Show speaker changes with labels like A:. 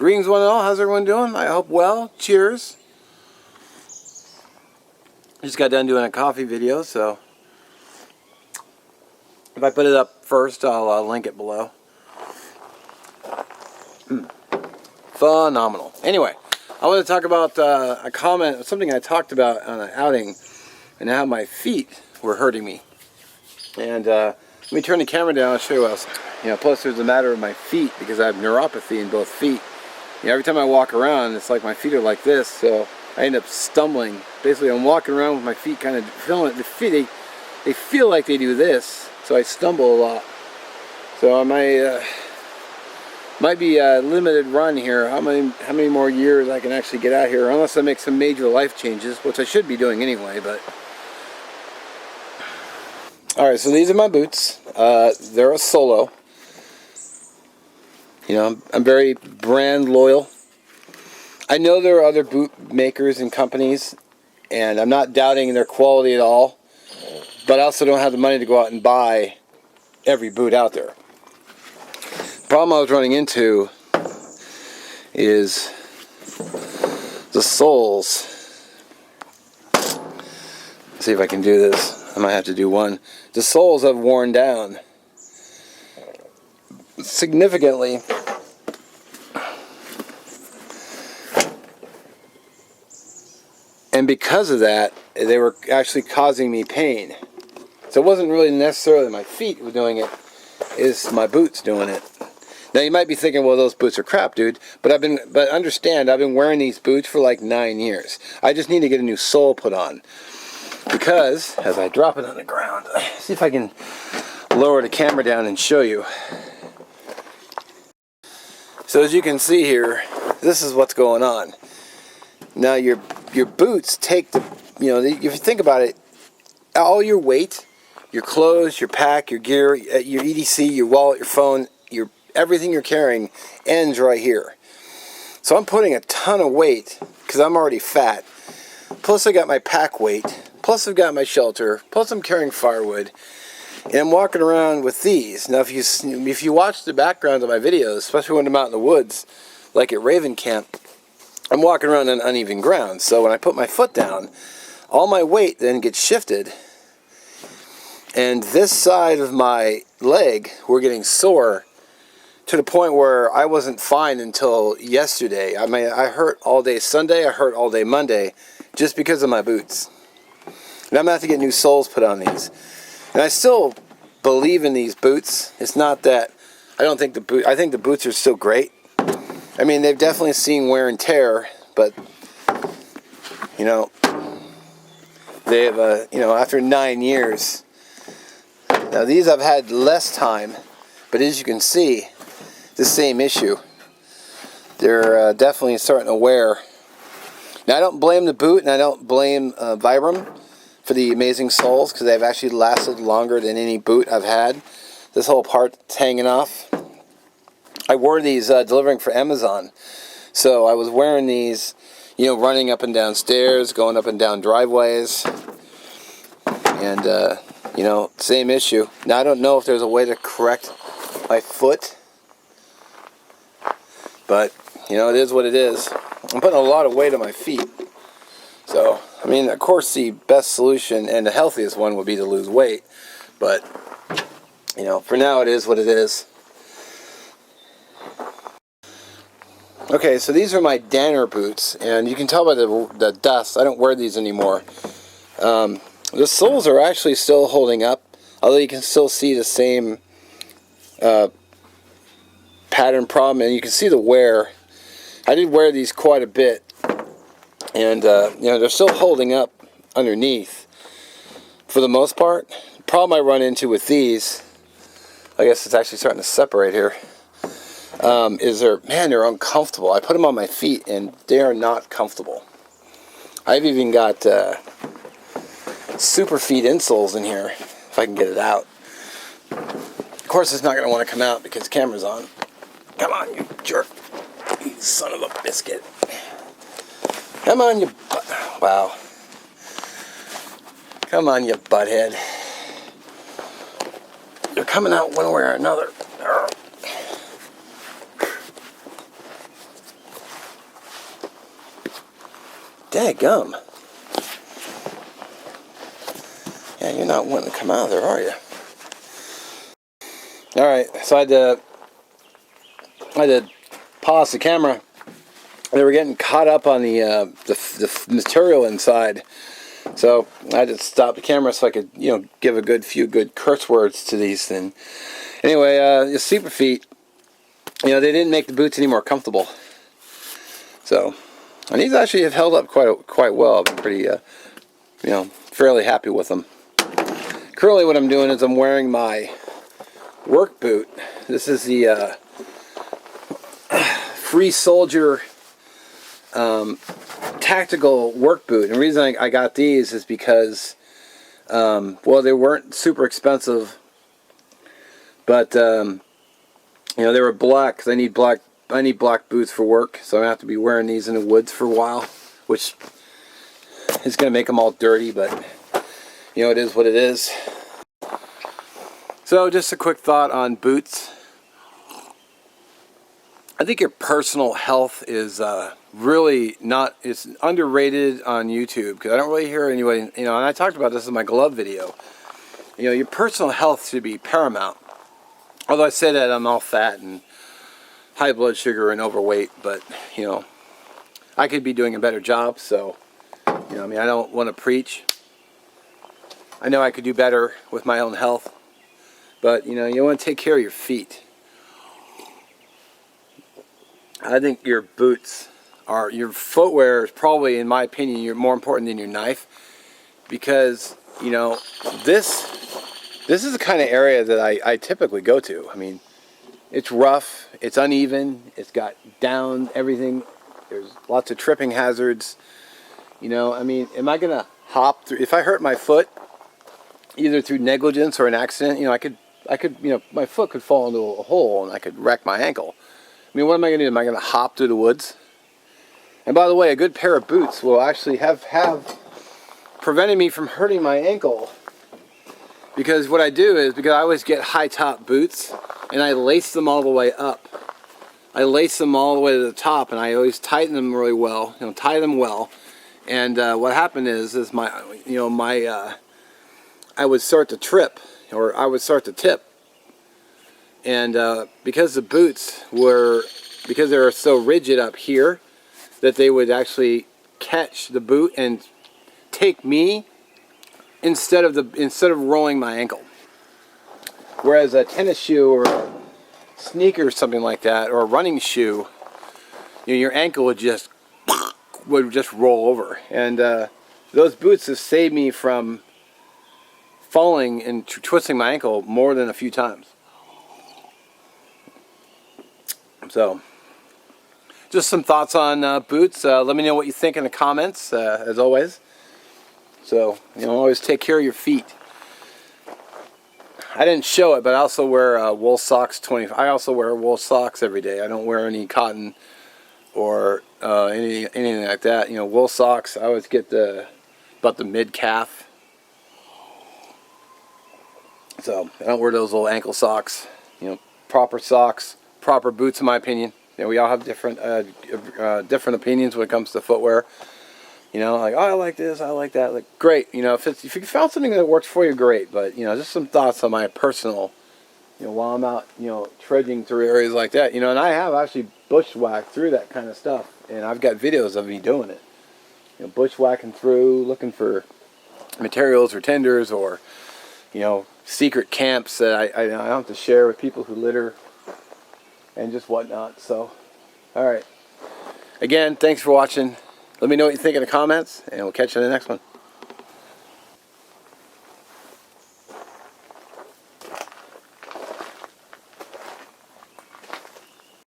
A: Greetings one and all, how's everyone doing? I hope well. Cheers. Just got done doing a coffee video, so if I put it up first, I'll link it below. Phenomenal. Anyway, I want to talk about a comment, something I talked about on an outing, and how my feet were hurting me. And let me turn the camera down, I'll show you what else. Plus there's a matter of my feet, because I have neuropathy in both feet. Every time I walk around, it's like my feet are like this, so I end up stumbling. Basically, I'm walking around with my feet kind of feeling it. They feel like they do this, so I stumble a lot. So I might be a limited run here. How many more years I can actually get out here, unless I make some major life changes, which I should be doing anyway. But all right, so these are my boots. They're a Solo. I'm very brand loyal. I know there are other boot makers and companies, and I'm not doubting their quality at all, but I also don't have the money to go out and buy every boot out there. The problem I was running into is the soles. Let's see if I can do this. I might have to do one. The soles have worn down significantly. And because of that, they were actually causing me pain. So it wasn't really necessarily my feet were doing it, it's my boots doing it. Now you might be thinking, well, those boots are crap, dude. But understand, I've been wearing these boots for like 9 years. I just need to get a new sole put on. Because, as I drop it on the ground, see if I can lower the camera down and show you. So as you can see here, this is what's going on. Now your boots take the, if you think about it, all your weight, your clothes, your pack, your gear, your EDC, your wallet, your phone, everything you're carrying ends right here. So I'm putting a ton of weight because I'm already fat. Plus I got my pack weight. Plus I've got my shelter. Plus I'm carrying firewood. And I'm walking around with these. Now if you watch the background of my videos, especially when I'm out in the woods, like at Raven Camp, I'm walking around on uneven ground. So when I put my foot down, all my weight then gets shifted. And this side of my leg, we're getting sore to the point where I wasn't fine until yesterday. I mean, I hurt all day Sunday, I hurt all day Monday, just because of my boots. And I'm going to have to get new soles put on these. And I still believe in these boots. It's not that I think the boots are still great. I mean, they've definitely seen wear and tear, but they've after 9 years. Now these I've had less time, but as you can see, the same issue. They're definitely starting to wear. Now I don't blame the boot, and I don't blame Vibram for the amazing soles, because they've actually lasted longer than any boot I've had. This whole part's hanging off. I wore these delivering for Amazon, so I was wearing these, running up and down stairs, going up and down driveways, and same issue. Now I don't know if there's a way to correct my foot, but it is what it is. I'm putting a lot of weight on my feet, so I mean, of course the best solution and the healthiest one would be to lose weight, but for now it is what it is. Okay, so these are my Danner boots, and you can tell by the dust, I don't wear these anymore. The soles are actually still holding up, although you can still see the same pattern problem, and you can see the wear. I did wear these quite a bit, and they're still holding up underneath for the most part. The problem I run into with these, I guess it's actually starting to separate here, is they're uncomfortable. I put them on my feet and they are not comfortable. I've even got super feet insoles in here, if I can get it out. Of course it's not going to want to come out because the camera's on. Come on, you jerk. You son of a biscuit. Come on, you butt. Wow. Come on, you butthead. You're coming out one way or another. Dadgum. Yeah, you're not wanting to come out of there, are you? Alright, so I had to pause the camera. They were getting caught up on the material inside. So I had to stop the camera so I could, give a few good curse words to these things. Anyway, the Super Feet, they didn't make the boots any more comfortable. So, and these actually have held up quite well. I'm pretty, fairly happy with them. Currently, what I'm doing is I'm wearing my work boot. This is the Free Soldier tactical work boot. And the reason I got these is because, well, they weren't super expensive, but they were black. 'Cause I need black boots for work, so I have to be wearing these in the woods for a while, which is going to make them all dirty, but it is what it is. So just a quick thought on boots. I think your personal health is really not, it's underrated on YouTube, because I don't really hear anybody, and I talked about this in my glove video. Your personal health should be paramount. Although I say that I'm all fat and high blood sugar and overweight, but, I could be doing a better job, so, I don't want to preach. I know I could do better with my own health, but, you want to take care of your feet. I think your boots your footwear is probably, in my opinion, you're more important than your knife, because, this is the kind of area that I typically go to. I mean, it's rough, it's uneven, it's got down everything, there's lots of tripping hazards. I mean, am I going to hop through? If I hurt my foot, either through negligence or an accident, I could, my foot could fall into a hole and I could wreck my ankle. I mean, what am I going to do? Am I going to hop through the woods? And by the way, a good pair of boots will actually have prevented me from hurting my ankle. Because what I do is, because I always get high top boots, and I lace them all the way up. I lace them all the way to the top, and I always tighten them really well, tie them well. And what happened is I would start to trip, or I would start to tip. And because the boots because they were so rigid up here, that they would actually catch the boot and take me instead of rolling my ankle. Whereas a tennis shoe or a sneaker or something like that, or a running shoe, your ankle would just roll over. And those boots have saved me from falling and twisting my ankle more than a few times. So, just some thoughts on boots. Let me know what you think in the comments, as always. So, always take care of your feet. I didn't show it, but I also wear wool socks. I also wear wool socks every day. I don't wear any cotton or anything like that. Wool socks. I always get about the mid calf. So I don't wear those little ankle socks. Proper socks, proper boots, in my opinion. We all have different opinions when it comes to footwear. Like, oh, I like this, I like that. Like, great. If you found something that works for you, great. But just some thoughts on my personal, while I'm out, trudging through areas like that. And I have actually bushwhacked through that kind of stuff, and I've got videos of me doing it. Bushwhacking through, looking for materials or tenders, or secret camps that I don't have to share with people who litter and just whatnot. So, all right. Again, thanks for watching. Let me know what you think in the comments, and we'll catch you in the next one.